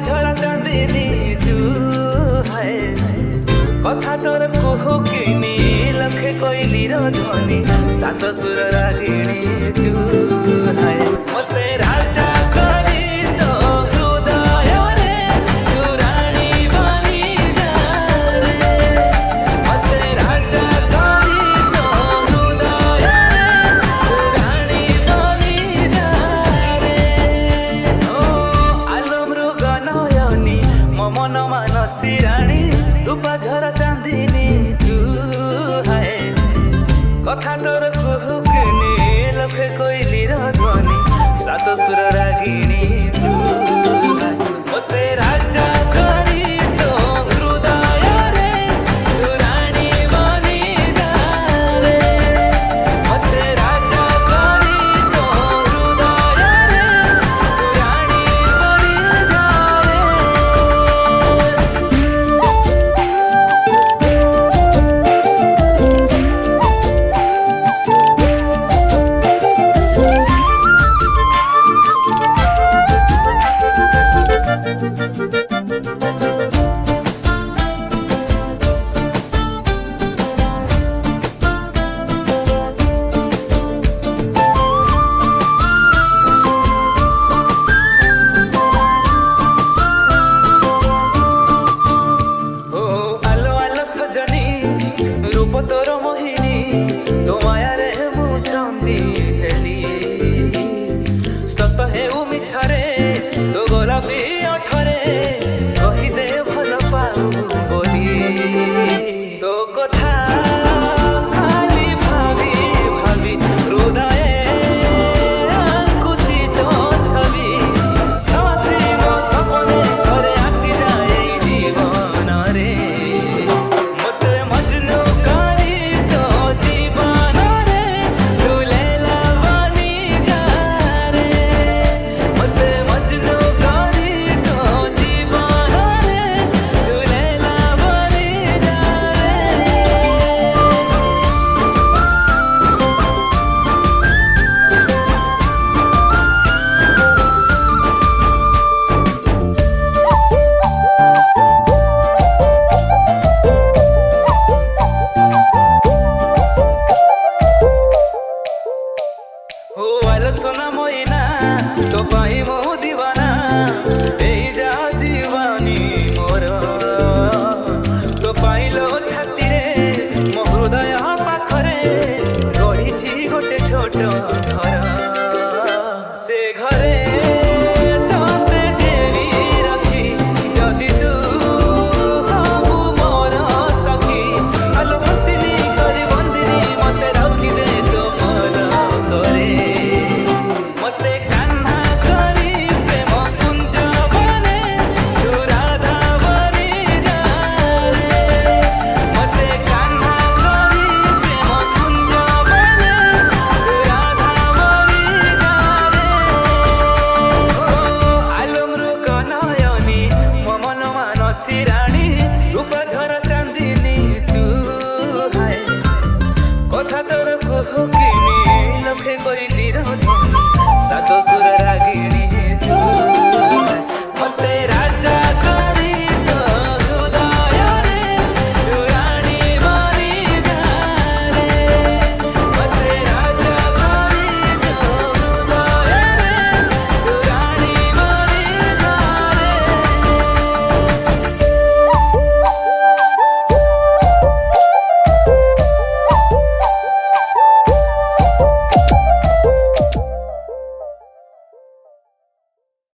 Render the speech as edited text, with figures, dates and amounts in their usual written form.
झरा चांदनी तू है कथा तोर कुहू किनी लखे कोइली ध्वनि सात सुर रागिणी तू है मते राजा करी तो हृदय रे तू रानी बनी जा रे मते राजा करी तो हृदय रे तू रानी बनी जा रे ओ आलो मृग नयनी मन मानसी रानी रूपा झरा चांदनी तू है कथा तोर कुहू किनी लखे कोइली ध्वनि सात सुर रागिणी तू है मते राजा करी तो हृदय रे तू रानी बनी जा रे मते राजा करी तो हृदय रे तू रानी बनी जा रूप तोर मोहिनी तो माया रे मु छंदी हेली सत हेउ मिछरे तो गोलापी अठरे कहि दे भल पाऊ बोली तो कथा खाली भावी भावी हृदय कुचित छवि नसीब सपने घरे आसी जाए जीवन रे मते मजनू करी तो जीवन रे तू लैला बनी जा रे मते मजनू करी तो जीवन रे तू लैला बनी जा हो आलो सोना मोइना तो पाई मो दीवाना ए जा दीवानी मोर तो पाइलो छाती रे मो हृदय पाखरे गढ़ी गोटे छोट घर से घरे तोते देवी रखी जदि तू हबु मोर सखी आलो हसिनी करी बंदिनी मते रखी दे तो मोर करे मते कान्हा करी प्रेम कुंज बने तू राधा बनी जा रे मते कान्हा करी प्रेम कुंज बने तू राधा बनी जा रे ओ आलो मृग नयनी मन मानसी रानी रूप झरा चांदनी तू है कथा तोर कुहू किनी लखे कोइली ध्वनि सात सुर रागिणी